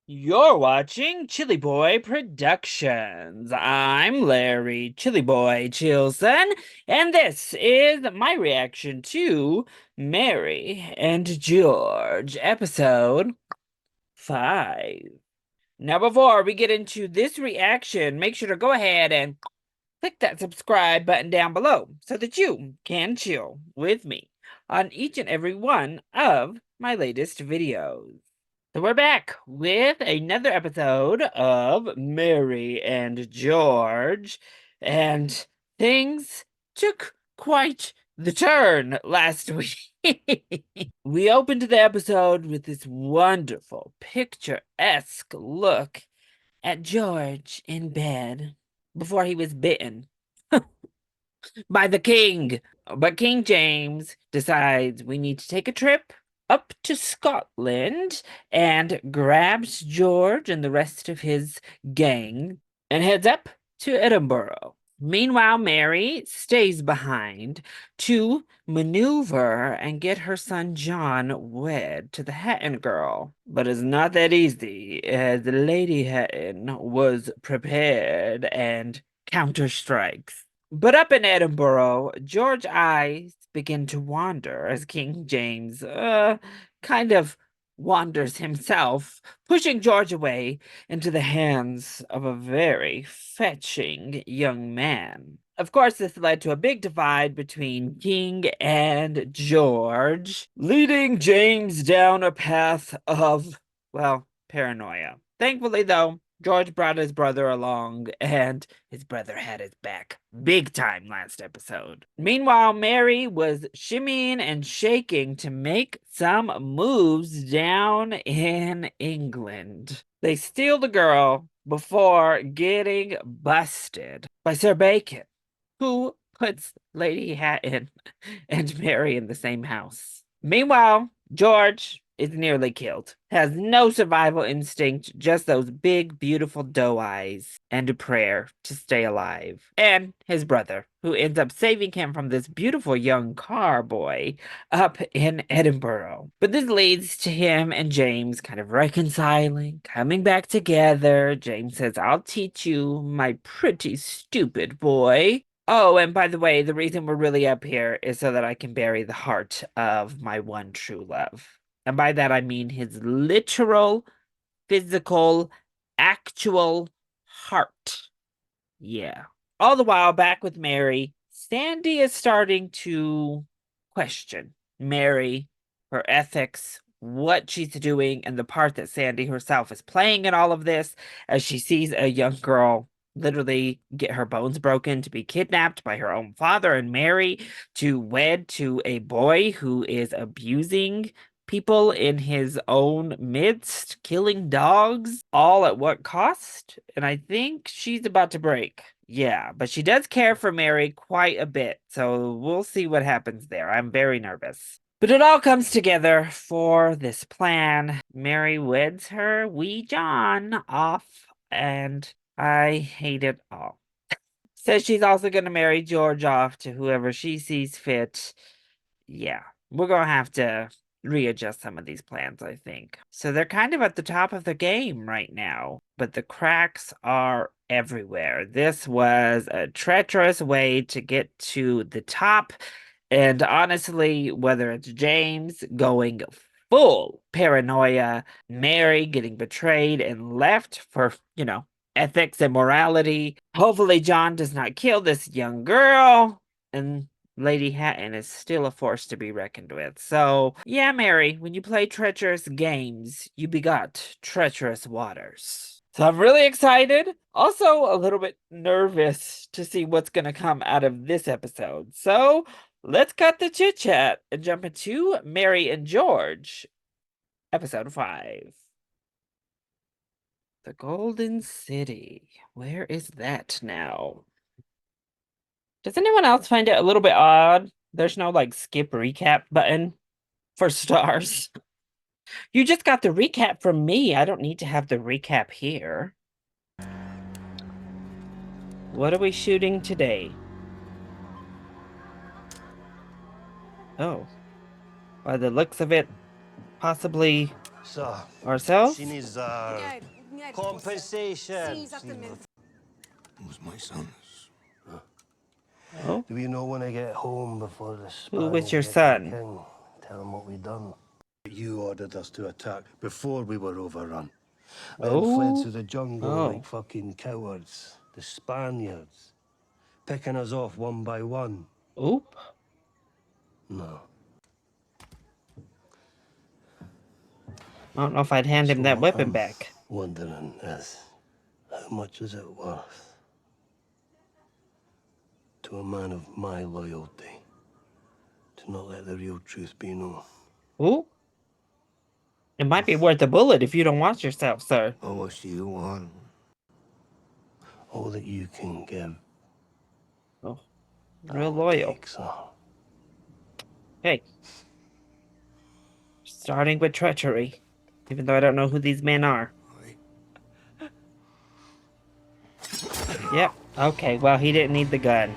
You're watching ChillyBoy Productions. I'm Larry ChillyBoy Chilson, and this is my reaction to Mary and George, episode 5. Now, before we get into this reaction, make sure to go ahead and click that subscribe button down below so that you can chill with me on each and every one of my latest videos. So we're back with another episode of Mary and George, and things took quite the turn last week. We opened the episode with this wonderful, picturesque look at George in bed before he was bitten by the king. But King James decides we need to take a trip up to Scotland and grabs George and the rest of his gang and heads up to Edinburgh. Meanwhile, Mary stays behind to maneuver and get her son John wed to the Hatton girl. But it's not that easy, as Lady Hatton was prepared and counterstrikes. But up in Edinburgh, George's eyes begin to wander as King James kind of wanders himself, pushing George away into the hands of a very fetching young man. Of course, this led to a big divide between King and George, leading James down a path of, well, paranoia. Thankfully, though, George brought his brother along, and his brother had his back big time last episode. Meanwhile, Mary was shimmying and shaking to make some moves down in England. They steal the girl before getting busted by Sir Bacon, who puts Lady Hatton and Mary in the same house. Meanwhile, George is nearly killed, has no survival instinct, just those big, beautiful doe eyes and a prayer to stay alive. And his brother, who ends up saving him from this beautiful young car boy up in Edinburgh. But this leads to him and James kind of reconciling, coming back together. James says, "I'll teach you, my pretty stupid boy." Oh, and by the way, the reason we're really up here is so that I can bury the heart of my one true love. And by that, I mean his literal, physical, actual heart. Yeah. All the while, back with Mary, Sandy is starting to question Mary, her ethics, what she's doing, and the part that Sandy herself is playing in all of this as she sees a young girl literally get her bones broken, to be kidnapped by her own father, and Mary to wed to a boy who is abusing people in his own midst, killing dogs, all at what cost? And I think she's about to break. Yeah, but she does care for Mary quite a bit, so we'll see what happens there. I'm very nervous. But it all comes together for this plan. Mary weds her wee John off, and I hate it all. Says she's also going to marry George off to whoever she sees fit. Yeah, we're going to have to readjust some of these plans, I think. So they're kind of at the top of the game right now, but the cracks are everywhere. This was a treacherous way to get to the top. And honestly, whether it's James going full paranoia, Mary getting betrayed and left for, ethics and morality. Hopefully, John does not kill this young girl, and Lady Hatton is still a force to be reckoned with. So, yeah, Mary, when you play treacherous games, you begot treacherous waters. So I'm really excited. Also, a little bit nervous to see what's going to come out of this episode. So, let's cut the chit chat and jump into Mary and George, episode 5. The Golden City. Where is that now? Does anyone else find it a little bit odd? There's no like skip recap button for Starz. You just got the recap from me. I don't need to have the recap here. What are we shooting today? Oh, by the looks of it, possibly So, Ourselves? she needs compensation. Who's my sons? Oh, Do we know when I get home before the who was Spaniards your get to the son? king? Tell him what we done. You ordered us to attack before we were overrun. Then fled Oh, to the jungle oh. like fucking cowards. The Spaniards. Picking us off one by one. Oop. No. I don't know if I'd hand him that what weapon I'm back. wondering is, how much is it worth to a man of my loyalty to not let the real truth be known? Ooh. It might be worth a bullet if you don't watch yourself, sir. Oh, what do you want? All that you can give. Oh, real loyal. Take, son. Hey. Starting with treachery. Even though I don't know who these men are. Yep. Okay, well, he didn't need the gun.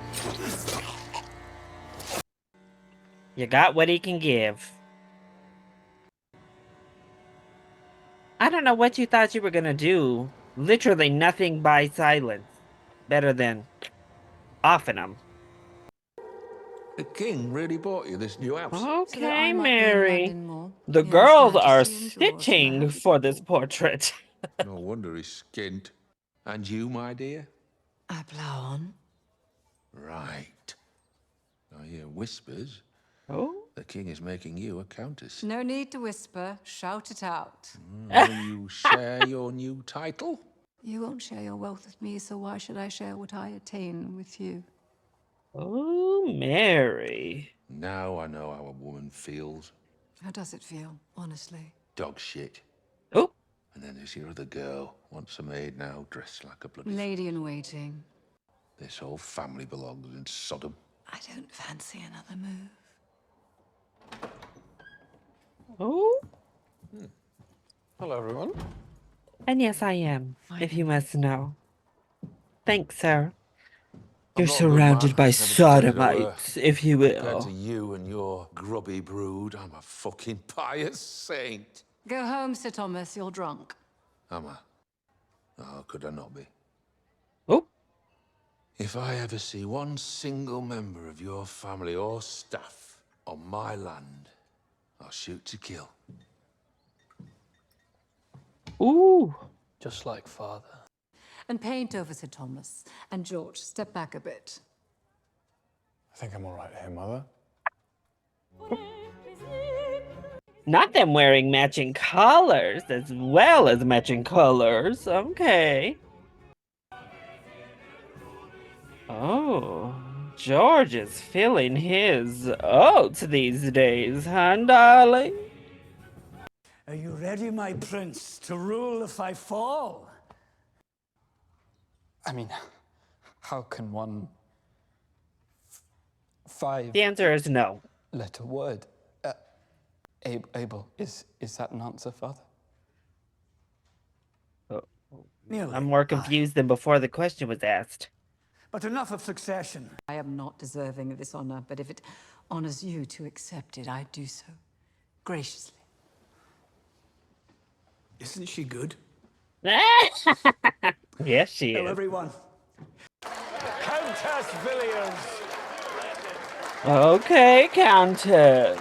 You got what he can give. I don't know what you thought you were gonna do. Literally nothing by silence. Better than offing him. The king really bought you this new house. Okay, Mary. The His girls are Majesty and George stitching now. for this portrait. No wonder he's skint. And you, my dear? I plow on. Right. I hear whispers. Oh? The king is making you a countess. No need to whisper. Shout it out. Will you share your new title? You won't share your wealth with me, so why should I share what I attain with you? Oh, Mary. Now I know how a woman feels. How does it feel, honestly? Dog shit. Oh. And then there's your other girl, once a maid now, dressed like a bloody... Lady in waiting. This whole family belongs in Sodom. I don't fancy another move. Oh? Hello, everyone. And yes, I am, if you must know. Thanks, sir. You're not a good surrounded man. by Never pretended I were. sodomites, if you Compared to will. you and your grubby brood, I'm a fucking pious saint. Go home, Sir Thomas. You're drunk. Am I? Oh, could I not be? Oh? If I ever see one single member of your family or staff on my land, I'll shoot to kill. Ooh. Just like father. And paint over Sir Thomas. And George, step back a bit. I think I'm all right here, Mother. Not them wearing matching collars as well as matching colors. Okay. Oh, George is feeling his oats these days, huh, darling? Are you ready, my prince, to rule if I fall? I mean, how can one... five... The answer is no. letter word? Abel, is that an answer, Father? Nearly. I'm more confused than before the question was asked. But enough of succession. I am not deserving of this honor, but if it honors you to accept it, I do so graciously. Isn't she good? Yes, she Hello, is. everyone. Countess Villiers. Okay, Countess.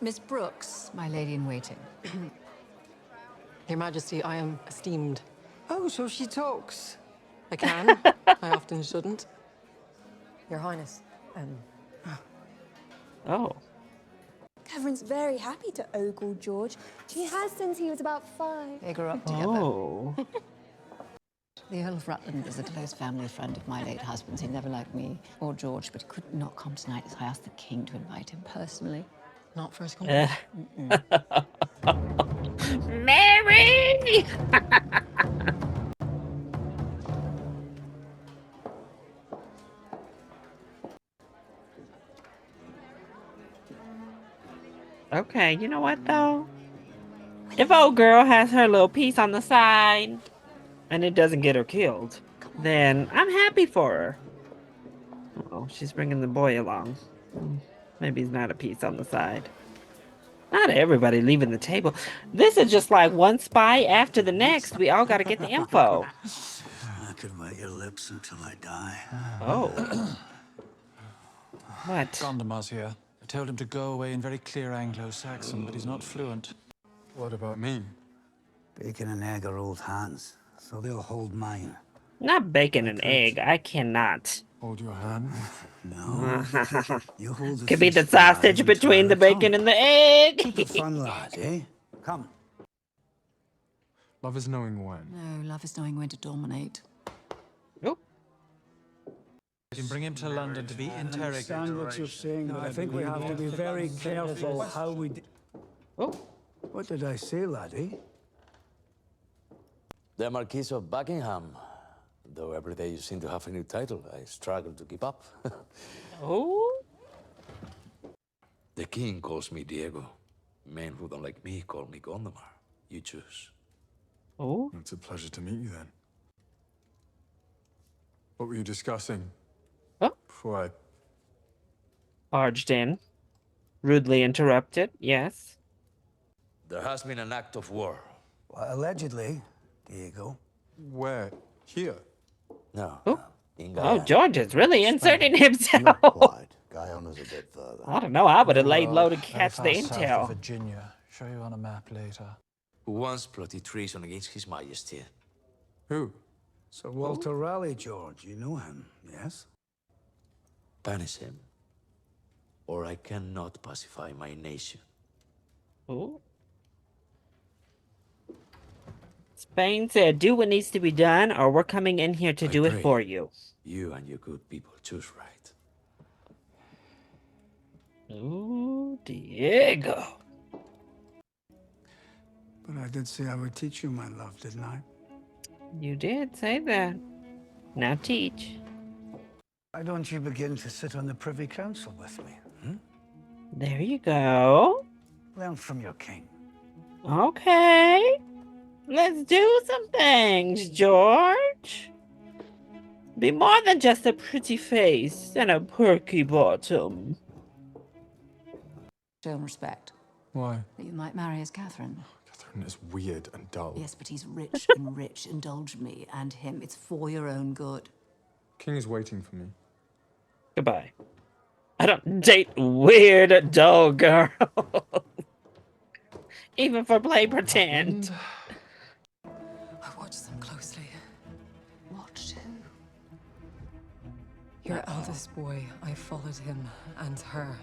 Miss Brooks, my lady in waiting. Your Majesty, I am esteemed. Oh, so she talks. I can. I often shouldn't. Your Highness, Oh. Catherine's very happy to ogle George. She has since he was about 5. They grew up together. Oh. The Earl of Rutland is a close family friend of my late husband's. He never liked me or George, but he could not come tonight, so I asked the king to invite him personally. Not first company. Mary! Okay, you know what though? If old girl has her little piece on the side and it doesn't get her killed, then I'm happy for her. Oh, she's bringing the boy along. Maybe he's not a piece on the side. Not everybody leaving the table. This is just like one spy after the next. We all gotta get the info. I could wet your lips until I die. Oh. What? Gondomar's here. I told him to go away in very clear Anglo-Saxon, but he's not fluent. What about me? Bacon and egg are old hands, so they'll hold mine. Not bacon and egg. I cannot. Hold your hand? No. You hold the Could be the feast alive sausage until between I the bacon come. and the egg. Keep it fun, lad, eh? Come. Love is knowing when. No, love is knowing when to dominate. Oh. I can bring him to London to be I understand interrogated. what you're saying, but I think we have to be very careful how we... Oh. What did I say, laddie? The Marquis of Buckingham. Though every day you seem to have a new title, I struggle to keep up. Oh. The king calls me Diego. Men who don't like me call me Gondomar. You choose. Oh. It's a pleasure to meet you then. What were you discussing? Oh. Before I... Barged in. Rudely interrupted. Yes. There has been an act of war. Well, allegedly, Diego. Where? Here? No. Oh. In Oh, Guyana. George is really inserting himself. Not quite. Guyana's a bit further. I don't know. I would have laid low to Very catch the far south of intel. Virginia. Show you on a map later. Who once plotted treason against His Majesty. Who? Sir Walter Raleigh, George. You know him, yes? Banish him, or I cannot pacify my nation. Oh. Spain said, do what needs to be done, or we're coming in here to do it pray for you. You and your good people choose right. Ooh, Diego. But I did say I would teach you, my love, didn't I? You did say that. Now teach. Why don't you begin to sit on the Privy Council with me? There you go. Learn from your king. Okay. Let's do some things, George. Be more than just a pretty face and a perky bottom. Show him respect. Why? That you might marry as Catherine. Catherine is weird and dull. Yes, but he's rich and rich. Indulge me and him. It's for your own good. King is waiting for me. Goodbye. I don't date weird, dull girls. Even for play pretend. I watched them closely. Watched who? Your eldest boy. I followed him and her.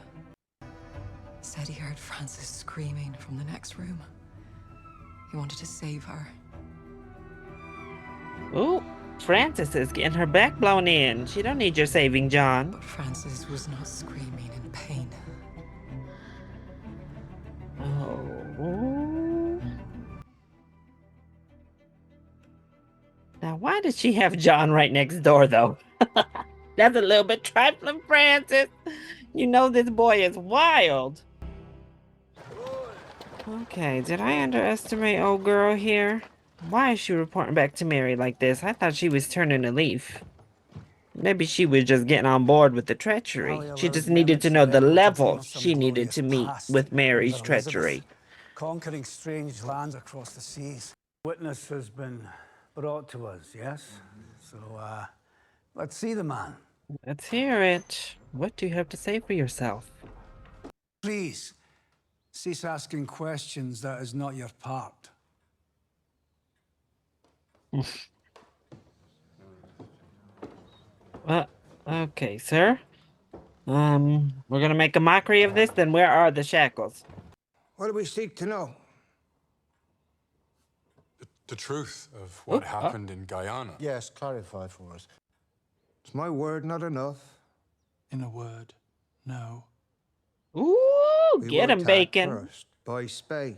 Said he heard Frances screaming from the next room. He wanted to save her. Ooh, Frances is getting her back blown in. She don't need your saving, John. But Frances was not screaming in pain. Oh. Now, why does she have John right next door, though? That's a little bit trifling, Frances. You know this boy is wild. Okay, did I underestimate old girl here? Why is she reporting back to Mary like this? I thought she was turning a leaf. Maybe she was just getting on board with the treachery. She just needed to know the level she needed to meet with Mary's treachery. Conquering strange lands across the seas. Witness has been brought to us, yes? So, let's see the man. Let's hear it. What do you have to say for yourself? Please, cease asking questions that is not your part. Okay, sir. We're gonna make a mockery of this, then where are the shackles? What do we seek to know? The truth of what happened in Guyana. Yes, clarify for us. Is my word not enough? In a word, no. Ooh, We get were him, attacked Bacon. first by Spain.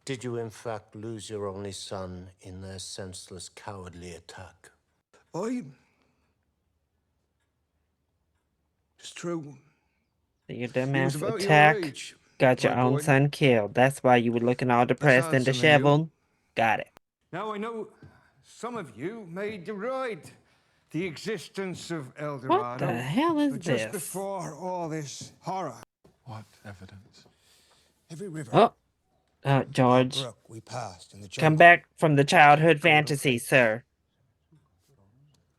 Did you in fact lose your only son in their senseless, cowardly attack? It's true. Your He was dumbass about your attack. age, Got your my own boy. son killed. That's why you were looking all depressed and handsome of you. disheveled. Got it. Now I know some of you may deride the existence of El Dorado. What the hell is but this? just before all this horror. What evidence? Every river, George. brook we passed in the Come jungle. back from the childhood fantasy, sir.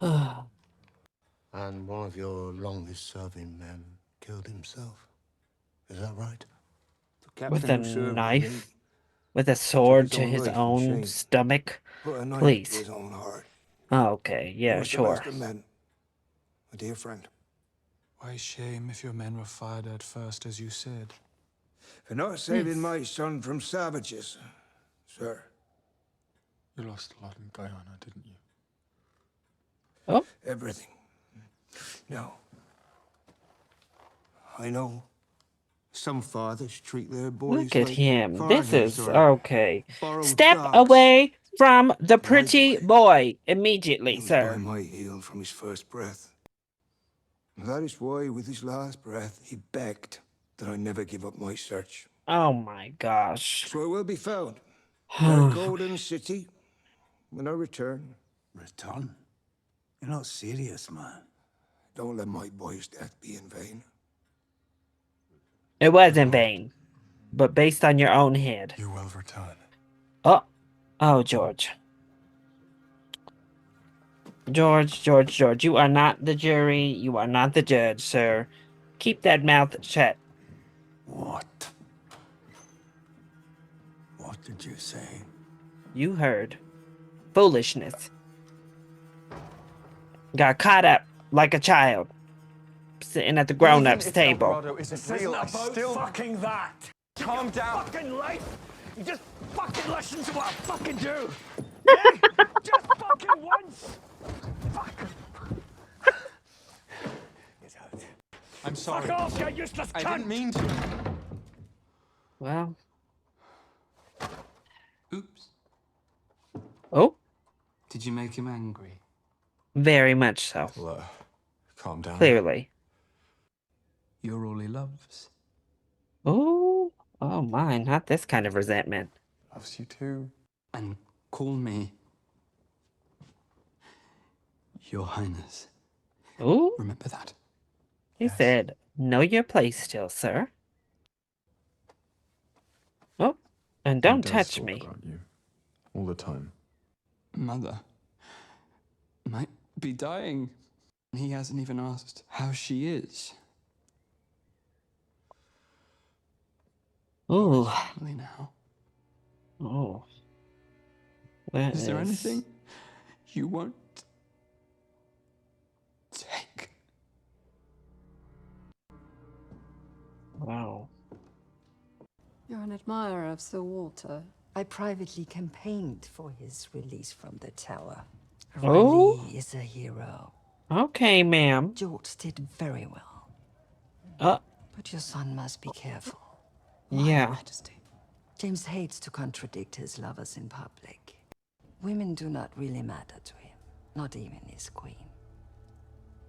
And one of your longest-serving men killed himself. Is that right? The With captain a who served with me knife? With a took sword his to own his life in own shame. stomach? Put a knife to Please. his own heart. Okay, He yeah, was the sure. best of men. A dear friend. Why shame if your men were fired at first, as you said? For not saving my son from savages, sir. You lost a lot in Guyana, didn't you? Oh. Everything. No. I know some fathers treat their boys Look at like him. This foreigners is or okay. borrowed Step dogs. away from the pretty boy immediately, He was sir. by my heel from his first breath. That is why, with his last breath, he begged that I never give up my search. Oh my gosh. So I will be found. That golden city, when I return. Return? You're not serious, man. Don't let my boy's death be in vain. It was in vain, but based on your own head. You will return. Oh, George. George, you are not the jury. You are not the judge, sir. Keep that mouth shut. What? What did you say? You heard. Foolishness. Got caught up like a child. Sitting at the grown-ups table. Isn't real. I still fucking that. calm down. Fucking life. You just fucking listen to what I fucking do. Yeah? Just fucking once. Fuck. Get out. I'm sorry. Fuck off, you useless cunt. I didn't mean to. Well. Oops. Oh. Did you make him angry? Very much so. Well, calm down. Clearly. You're all he loves. Oh. Oh my, not this kind of resentment. Loves you too. And call me Your Highness. Ooh. Remember that. He said, know your place still, sir. Oh, and don't touch me. About you. All the time. Mother might be dying. He hasn't even asked how she is. Ooh. Family now. Oh. That Is there anything you won't take? Wow. You're an admirer of Sir Walter. I privately campaigned for his release from the tower. Oh? Raleigh is a hero. Okay, ma'am. George did very well. But your son must be careful. Yeah. Majesty. James hates to contradict his lovers in public. Women do not really matter to him, not even his queen.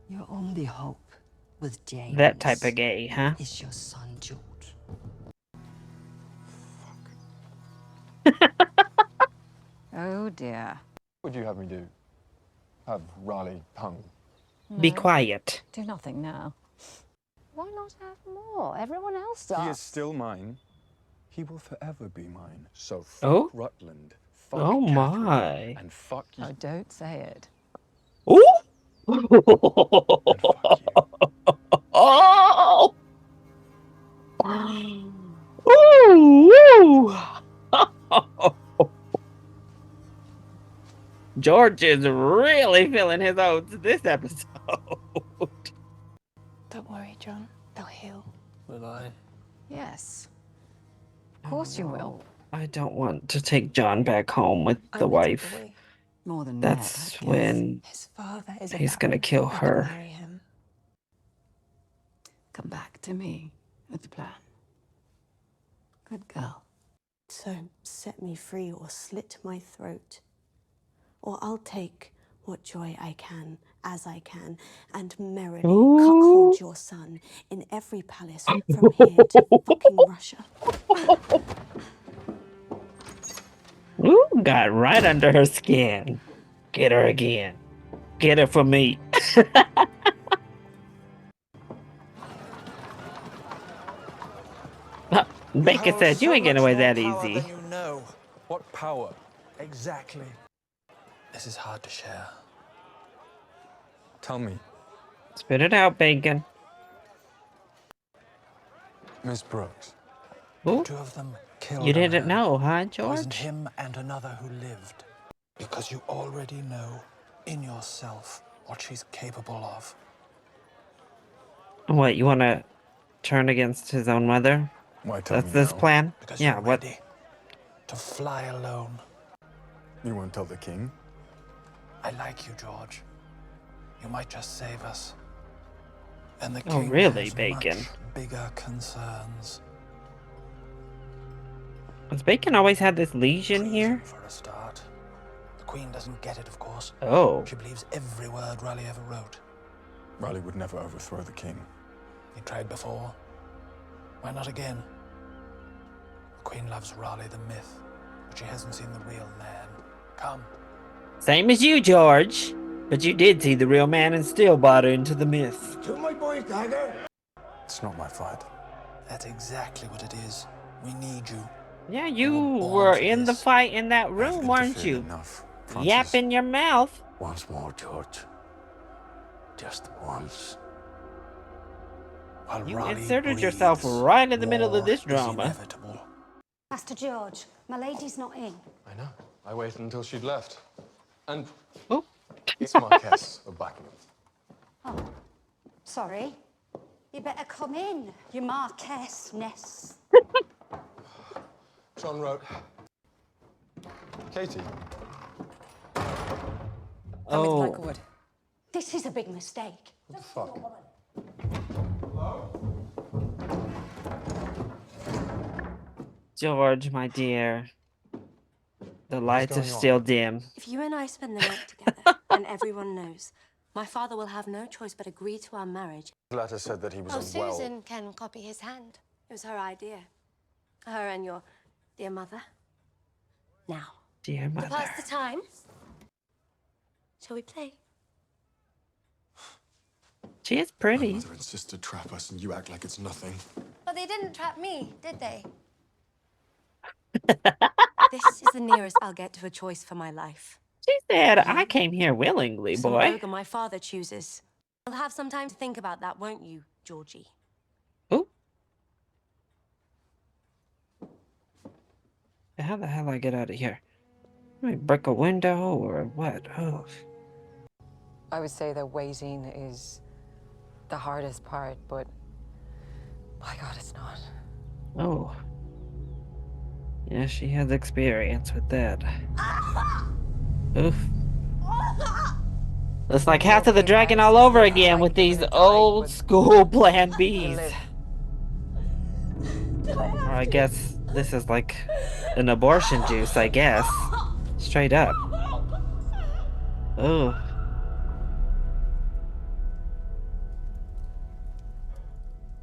Your only hope with James... That type of gay, huh? ...is your son, George. Oh dear. What would you have me do? Have Raleigh hung? Be quiet. Do nothing now. Why not have more? Everyone else does. He is still mine. He will forever be mine. So fuck Oh? Rutland. Fuck Oh Catherine, my. And fuck you. Oh, don't say it. Ooh! And fuck you. Oh! Ooh! George is really feeling his oats this episode. Don't worry, John. They'll heal. Will I? Yes. Of course you will. I don't want to take John back home with the wife. More than That's that, I guess. when His father is a he's gonna baron. kill I can her. marry him. Come back to me with the plan. Good girl. So set me free or slit my throat. Or I'll take what joy I can, as I can, and merrily cuckold your son in every palace from here to fucking Russia. Ooh, got right under her skin. Get her again. Get her for me. Bacon said, "You ain't getting away that Power easy." than you know. What power? Exactly. This is hard to share. Tell me, Spit it out, Bacon. Miss Brooks. Ooh. Two of them killed You didn't her. know, huh, Poisoned George? him and another who lived. Because you already know in yourself what she's capable of. What, you want to turn against his own mother? Why tell That's me this now? plan? Because Yeah, you're what? ready to fly alone. You won't tell the king? I like you, George. You might just save us. And the Oh, king really, has Bacon? much bigger concerns. Has Bacon always had this lesion here? For a start. The Queen doesn't get it, of course. Oh. She believes every word Raleigh ever wrote. Raleigh would never overthrow the king. He tried before. Why not again? The Queen loves Raleigh the myth, but she hasn't seen the real man. Come. Same as you, George. But you did see the real man and still bought into the myth. Took my boy's dagger. It's not my fight. That's exactly what it is. We need you. Yeah, you were in the fight in that room, weren't you? Yapping your mouth. Once more, George. Just once. You inserted yourself right in the middle of this drama. Master George, my lady's not in. I know. I waited until she'd left. And It's Marquess of Buckingham. Oh, sorry. You better come in, you Marquess-ness. John wrote. Katie. Oh. This is a big mistake. What the fuck? George, my dear. The lights are still dim. If you and I spend the night together, and everyone knows, my father will have no choice but agree to our marriage. The letter said that he was Oh, Susan can copy his hand. It was her idea. Her and your dear mother. Now, Dear to mother. pass the time, shall we play? She is pretty. My mother and sister trap us, and you act like it's nothing. But they didn't trap me, did they? This is the nearest I'll get to a choice for my life. She said, I came here willingly, Some boy. ogre my father chooses. You'll have some time to think about that, won't you, Georgie? Ooh. How the hell do I get out of here? Let me break a window or what? Oh. I would say that waiting is the hardest part, but by God, it's not. Oh. Yeah, she has experience with that. Oof. It's like House of the Dragon all over again with these old school Plan Bs. Or I guess this is like an abortion juice, I guess. Straight up. Oh.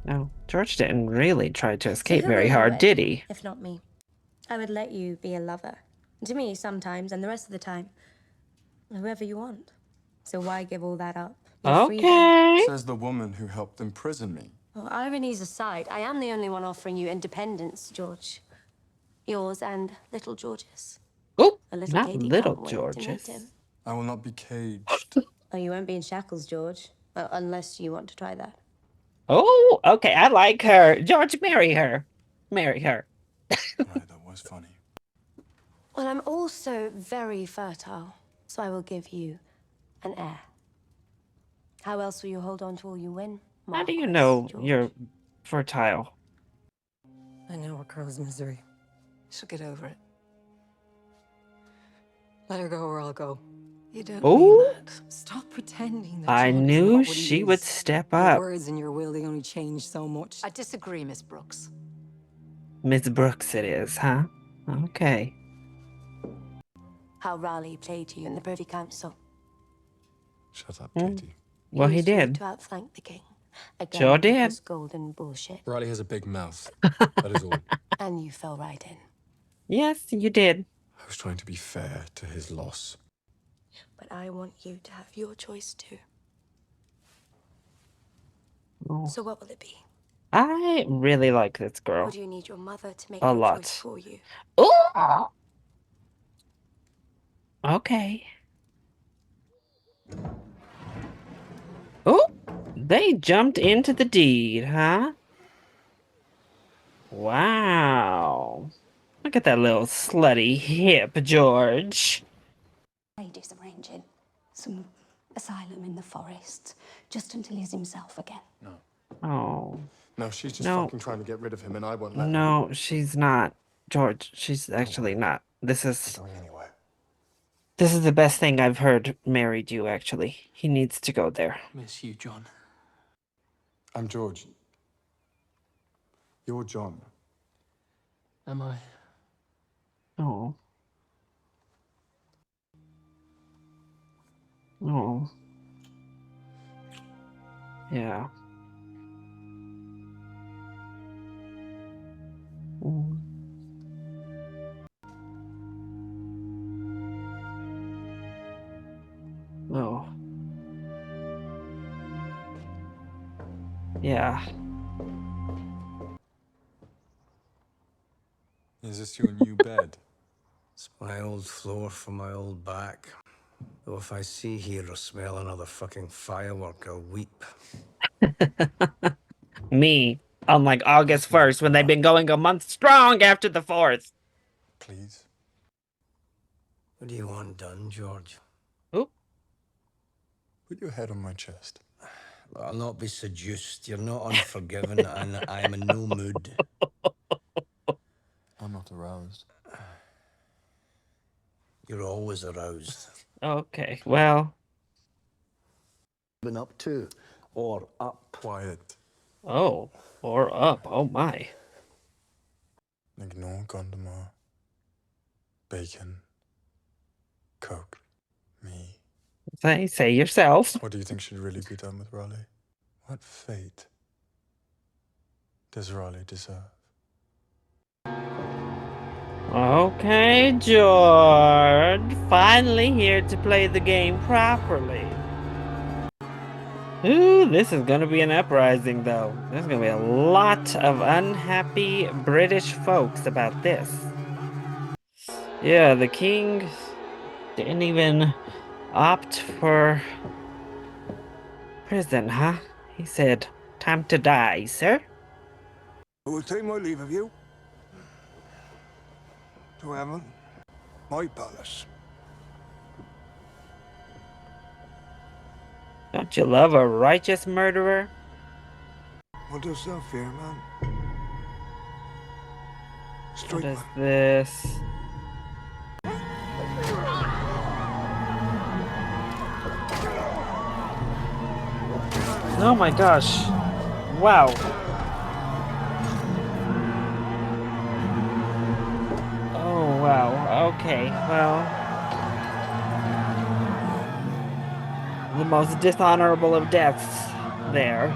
No, George didn't really try to escape very hard, did he? If not me. I would let you be a lover. To me, sometimes, and the rest of the time, whoever you want. So why give all that up? You're free then. Says the woman who helped imprison me. Well, ironies aside, I am the only one offering you independence, George. Yours and little George's. Oh, a little not Katie little can't wait to meet George's. him. I will not be caged. Oh, you won't be in shackles, George. Well, unless you want to try that. Oh, okay, I like her. George, marry her. Marry her. That was funny. Well, I'm also very fertile, so I will give you an heir. How else will you hold on to all you win? How do you know you're fertile? I know a girl's misery. She'll get over it. Let her go or I'll go. You don't Ooh. mean that. Stop pretending that I John is knew not what he she would is. step Your up. words and your will, they only change so much. I disagree, Miss Brooks. Miss Brooks it is, huh? Okay. How Raleigh played you in the Privy Council. Shut up, Katie. Well, he Used you did. to outflank the king. Again, Sure it did. was golden bullshit. Riley has a big mouth. That is all. And you fell right in. Yes, you did. I was trying to be fair to his loss. But I want you to have your choice too. Oh. So what will it be? I really like this girl. Or do you need your mother to make A your lot. choice for you? Ooh! Okay. Oh, they jumped into the deed, huh? Wow. Look at that little slutty hip, George. Ladies arranging some asylum in the forest, just until he's himself again. No. Oh. No, she's just No. fucking trying to get rid of him, and I won't let her. No, she's not. George, she's actually not. This is the best thing I've heard Mary do, actually. He needs to go there. Miss you, John. I'm George. You're John. Am I? Oh. Oh. Yeah. Mm. Oh. Yeah. Is this your new bed? It's my old floor for my old back. Though if I see, hear, or smell another fucking firework, I'll weep. Me, on like August 1st, when they've been going a month strong after the 4th. Please. What do you want done, George? Oop. Put your head on my chest. I'll not be seduced. You're not unforgiven, and I'm in no mood. I'm not aroused. You're always aroused. Okay, well. Been up to, or up. Quiet. Oh, or up. Oh my. Ignore Gondomar. Bacon. Coke. Me. Say yourself. What do you think should really be done with Raleigh? What fate does Raleigh deserve? Okay, George. Finally here to play the game properly. Ooh, this is gonna be an uprising, though. There's gonna be a lot of unhappy British folks about this. Yeah, the king didn't even opt for prison, huh? He said, time to die, sir. I will take my leave of you. To heaven, my palace. Don't you love a righteous murderer? What dost thou fear, man? What is this? Oh my gosh. Wow. Oh wow. Okay, well. The most dishonorable of deaths there.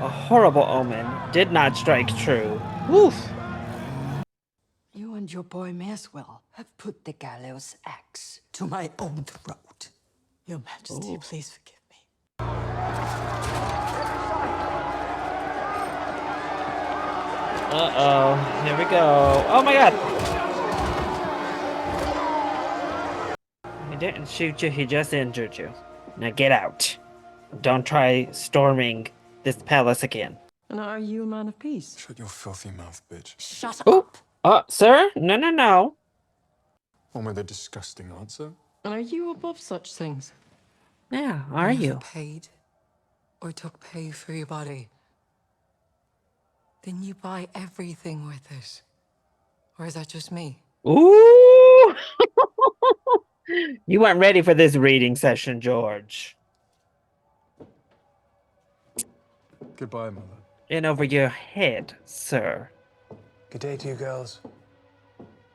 A horrible omen. Did not strike true. Woof. You and your boy may as well have put the gallows axe to my own throat. Your Majesty, please forgive me. Uh-oh. Here we go. Oh my god! He didn't shoot you, he just injured you. Now get out. Don't try storming this palace again. And are you a man of peace? Shut your filthy mouth, bitch. Shut up! Sir? No, no, no. One with a disgusting answer. And are you above such things? Yeah, are you? Paid or took pay for your body? Then you buy everything with it. Or is that just me? Ooh! You weren't ready for this reading session, George. Goodbye, mother. In over your head, sir. Good day to you girls.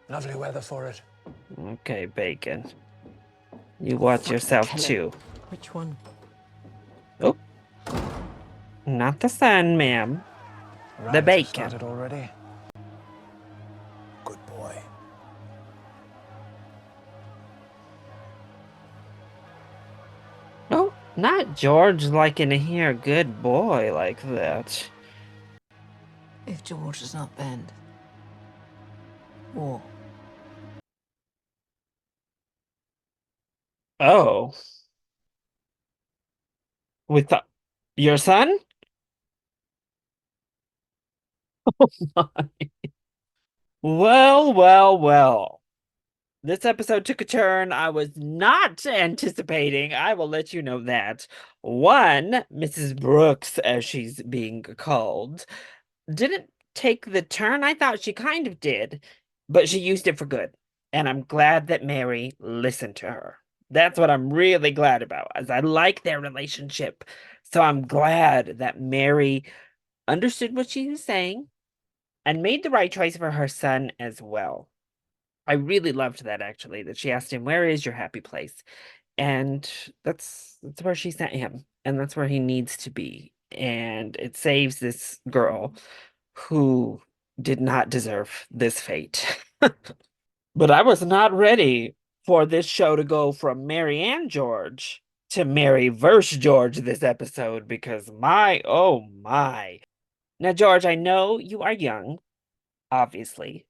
Lovely weather for it. Okay, Bacon. You watch yourself too. Which one? Oh. Not the sun, ma'am. The Riots have bacon. started already. Good boy. Oh, not George liking to hear good boy like that. If George does not bend, war. Oh. With your son? Oh my. Well, well, well. This episode took a turn I was not anticipating. I will let you know that. One, Mrs. Brooks, as she's being called, didn't take the turn I thought she kind of did, but she used it for good. And I'm glad that Mary listened to her. That's what I'm really glad about, as I like their relationship. So I'm glad that Mary understood what she was saying and made the right choice for her son as well. I really loved that, actually, that she asked him, "Where is your happy place?" And that's where she sent him, and that's where he needs to be. And it saves this girl who did not deserve this fate. But I was not ready for this show to go from Mary and George to Mary versus George this episode, because my, oh my. Now, George, I know you are young, obviously.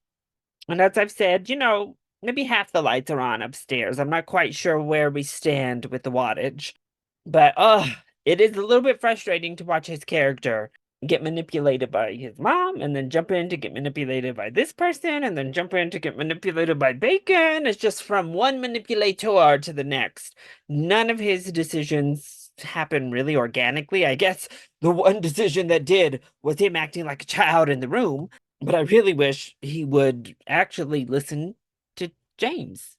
And as I've said, maybe half the lights are on upstairs. I'm not quite sure where we stand with the wattage. But it is a little bit frustrating to watch his character get manipulated by his mom and then jump in to get manipulated by this person and then jump in to get manipulated by Bacon. It's just from one manipulator to the next. None of his decisions happen really organically. I guess the one decision that did was him acting like a child in the room. But I really wish he would actually listen to James.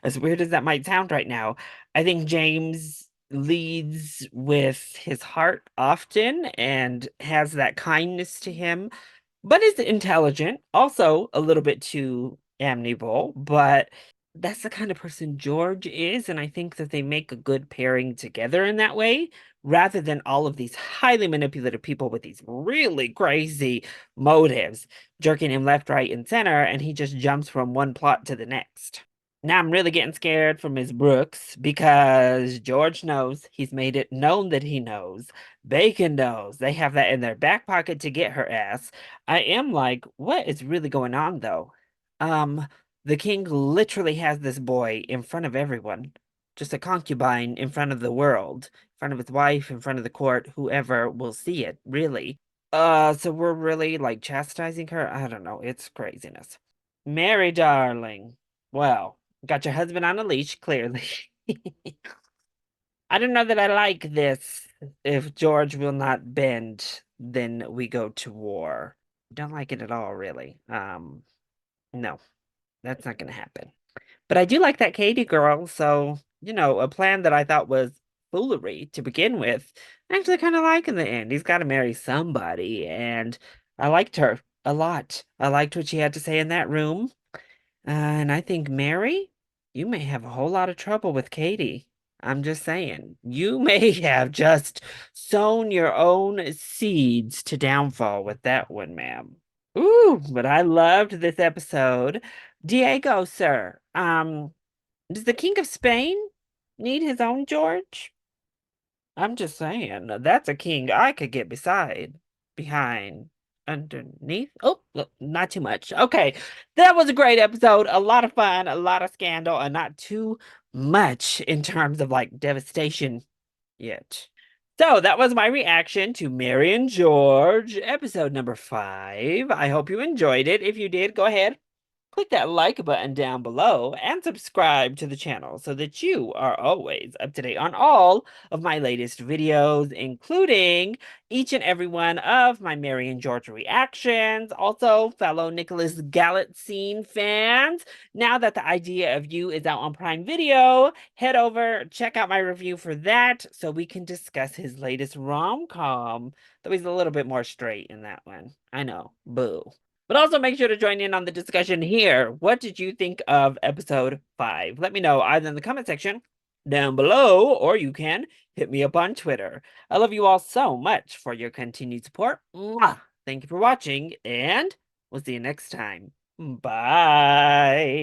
As weird as that might sound right now, I think James leads with his heart often and has that kindness to him, but is intelligent, also a little bit too amiable, but that's the kind of person George is, and I think that they make a good pairing together in that way, rather than all of these highly manipulative people with these really crazy motives, jerking him left, right, and center, and he just jumps from one plot to the next. Now I'm really getting scared for Miss Brooks because George knows, he's made it known that he knows. Bacon knows, they have that in their back pocket to get her ass. I am like, what is really going on though? The king literally has this boy in front of everyone. Just a concubine in front of the world, in front of his wife, in front of the court, whoever will see it, really. So we're really like chastising her? I don't know, it's craziness. Mary, darling. Well, got your husband on a leash, clearly. I don't know that I like this. If George will not bend, then we go to war. Don't like it at all, really. No, that's not gonna happen. But I do like that Katie girl, so, a plan that I thought was foolery to begin with, I actually kind of like in the end. He's got to marry somebody, and I liked her a lot. I liked what she had to say in that room. And I think, Mary, you may have a whole lot of trouble with Katie. I'm just saying. You may have just sown your own seeds to downfall with that one, ma'am. Ooh, but I loved this episode. Diego, sir, does the King of Spain need his own George? I'm just saying, that's a king I could get behind, underneath. Oh, look, not too much. Okay, that was a great episode. A lot of fun, a lot of scandal, and not too much in terms of like devastation yet. So that was my reaction to Mary and George, episode number 5. I hope you enjoyed it. If you did, go ahead, click that like button down below and subscribe to the channel so that you are always up to date on all of my latest videos, including each and every one of my Mary and George reactions. Also, fellow Nicholas Galitzine fans, now that The Idea of You is out on Prime Video, head over, check out my review for that so we can discuss his latest rom-com. Though he's a little bit more straight in that one. I know, boo. But also make sure to join in on the discussion here. What did you think of episode 5? Let me know either in the comment section down below, or you can hit me up on Twitter. I love you all so much for your continued support. Mwah! Thank you for watching, and we'll see you next time. Bye.